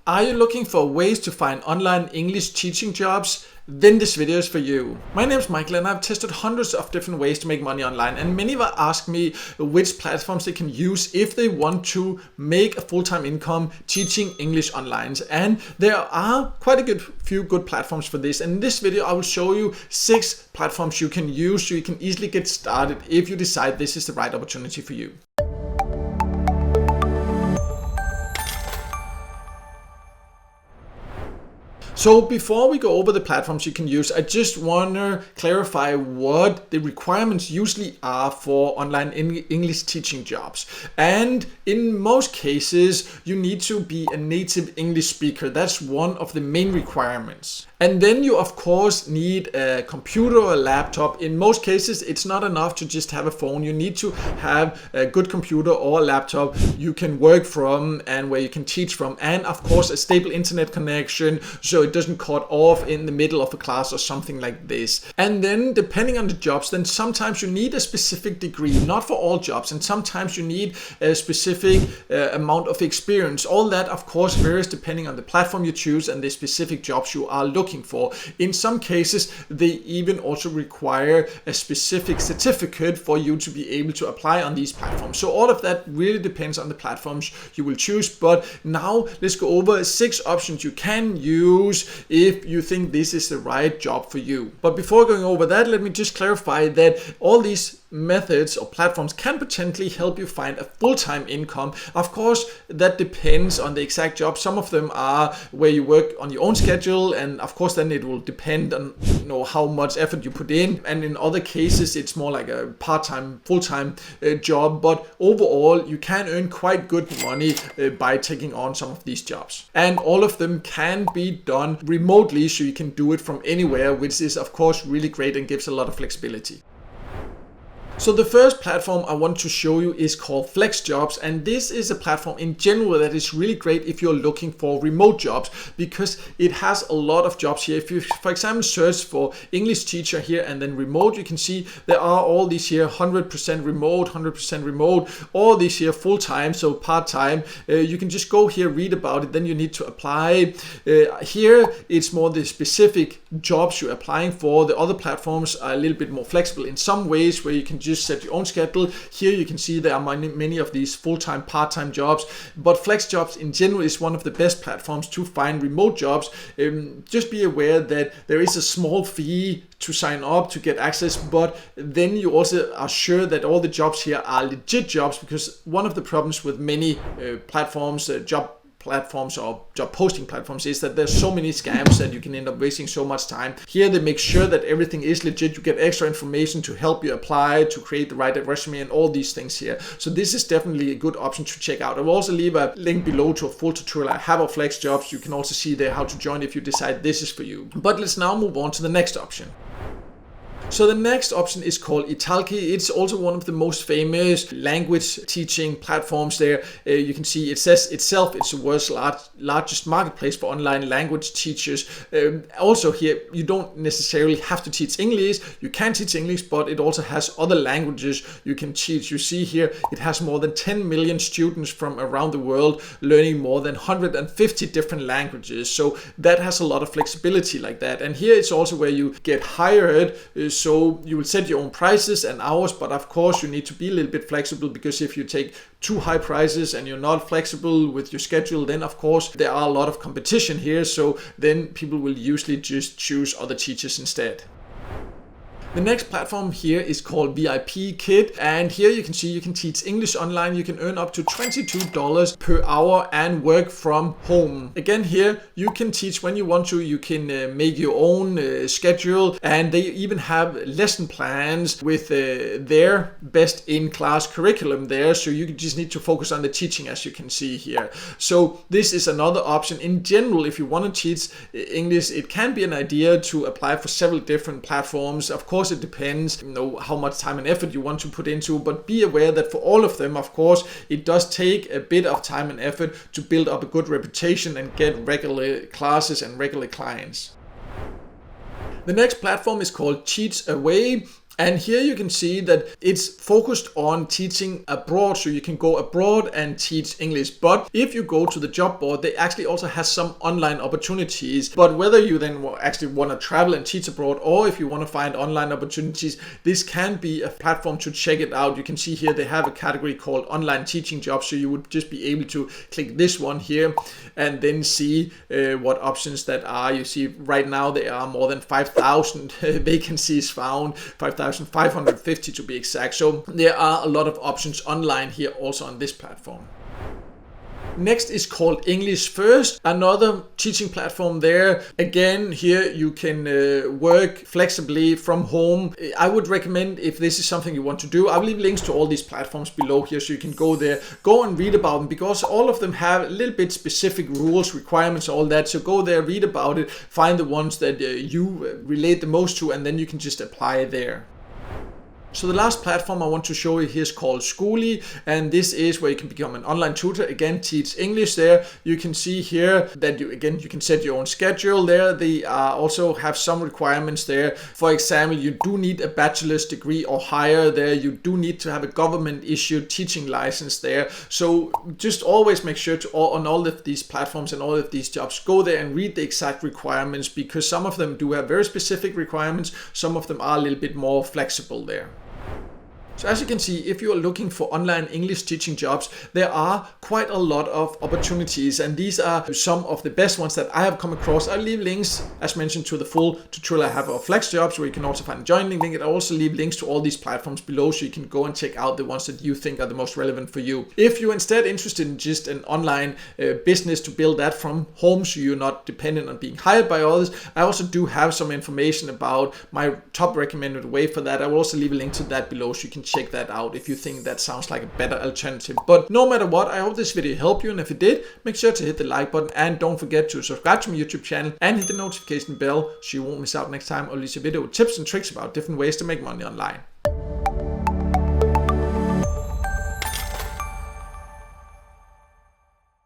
Are you looking for ways to find online English teaching jobs? Then this video is for you. My name is Michael and I've tested hundreds of different ways to make money online, and many have asked me which platforms they can use if they want to make a full-time income teaching English online. And there are quite a few good platforms for this. And in this video I will show you 6 platforms you can use so you can easily get started if you decide this is the right opportunity for you. So before we go over the platforms you can use, I just want to clarify what the requirements usually are for online English teaching jobs. And in most cases, you need to be a native English speaker. That's one of the main requirements. And then you of course need a computer or a laptop. In most cases, it's not enough to just have a phone. You need to have a good computer or a laptop you can work from and where you can teach from. And of course, a stable internet connection so it doesn't cut off in the middle of a class or something like this. And then depending on the jobs, then sometimes you need a specific degree, not for all jobs. And sometimes you need a specific amount of experience. All that of course varies depending on the platform you choose and the specific jobs you are looking for. In some cases, they even also require a specific certificate for you to be able to apply on these platforms. So all of that really depends on the platforms you will choose. But now let's go over 6 options you can use if you think this is the right job for you. But before going over that, let me just clarify that all these methods or platforms can potentially help you find a full-time income. Of course, that depends on the exact job. Some of them are where you work on your own schedule, and of course then it will depend on how much effort you put in. And in other cases, it's more like a part-time, full-time job. But overall, you can earn quite good money by taking on some of these jobs. And all of them can be done remotely, so you can do it from anywhere, which is of course really great and gives a lot of flexibility. So the first platform I want to show you is called FlexJobs, and this is a platform in general that is really great if you're looking for remote jobs because it has a lot of jobs here. If you, for example, search for English teacher here and then remote, you can see there are all these here 100% remote, 100% remote, all these here full-time, so part-time. You can just go here, read about it, then you need to apply. Here it's more the specific jobs you're applying for. The other platforms are a little bit more flexible in some ways where you can just set your own schedule. Here you can see there are many of these full-time, part-time jobs, but FlexJobs in general is one of the best platforms to find remote jobs. Just be aware that there is a small fee to sign up to get access, but then you also are sure that all the jobs here are legit jobs, because one of the problems with many platforms, job platforms or job posting platforms, is that there's so many scams that you can end up wasting so much time. Here they make sure that everything is legit. You get extra information to help you apply, to create the right resume and all these things here. So this is definitely a good option to check out. I will also leave a link below to a full tutorial I have of FlexJobs. You can also see there how to join if you decide this is for you. But let's now move on to the next option. So the next option is called Italki. It's also one of the most famous language teaching platforms there. You can see it says itself it's the world's largest marketplace for online language teachers. Also here, you don't necessarily have to teach English. You can teach English, but it also has other languages you can teach. You see here, it has more than 10 million students from around the world learning more than 150 different languages. So that has a lot of flexibility like that. And here it's also where you get hired. So you will set your own prices and hours, but of course you need to be a little bit flexible, because if you take too high prices and you're not flexible with your schedule, then of course there are a lot of competition here. So then people will usually just choose other teachers instead. The next platform here is called VIP Kit, and here you can see you can teach English online. You can earn up to $22 per hour and work from home. Again, here you can teach when you want to. You can make your own schedule, and they even have lesson plans with their best in-class curriculum there. So you just need to focus on the teaching, as you can see here. So this is another option. In general, if you want to teach English, it can be an idea to apply for several different platforms. Of course, it depends, how much time and effort you want to put into, but be aware that for all of them, of course, it does take a bit of time and effort to build up a good reputation and get regular classes and regular clients. The next platform is called Cheats Away. And here you can see that it's focused on teaching abroad, so you can go abroad and teach English. But if you go to the job board, they actually also has some online opportunities. But whether you then actually want to travel and teach abroad, or if you want to find online opportunities, this can be a platform to check it out. You can see here they have a category called online teaching jobs, so you would just be able to click this one here and then see what options that are. You see right now there are more than 5,000 vacancies found, 5,550 to be exact. So there are a lot of options online here also on this platform. Next is called English First, another teaching platform there. Again, here you can work flexibly from home. I would recommend, if this is something you want to do, I'll leave links to all these platforms below here so you can go there, go and read about them, because all of them have a little bit specific rules, requirements, all that. So go there, read about it, find the ones that you relate the most to, and then you can just apply there. So the last platform I want to show you here is called Schooly, and this is where you can become an online tutor, again teach English there. You can see here that you can set your own schedule there. They also have some requirements there. For example, you do need a bachelor's degree or higher there. You do need to have a government issued teaching license there. So just always make sure to, on all of these platforms and all of these jobs, go there and read the exact requirements, because some of them do have very specific requirements. Some of them are a little bit more flexible there. So as you can see, if you are looking for online English teaching jobs, there are quite a lot of opportunities, and these are some of the best ones that I have come across. I'll leave links, as mentioned, to the full tutorial I have of Flex Jobs, where you can also find a joining link. I'll also leave links to all these platforms below, so you can go and check out the ones that you think are the most relevant for you. If you're instead interested in just an online business to build that from home, so you're not dependent on being hired by others, I also do have some information about my top recommended way for that. I will also leave a link to that below, so you can check that out if you think that sounds like a better alternative. But no matter what, I hope this video helped you, and if it did, make sure to hit the like button, and don't forget to subscribe to my YouTube channel and hit the notification bell so you won't miss out next time I release a video with tips and tricks about different ways to make money online.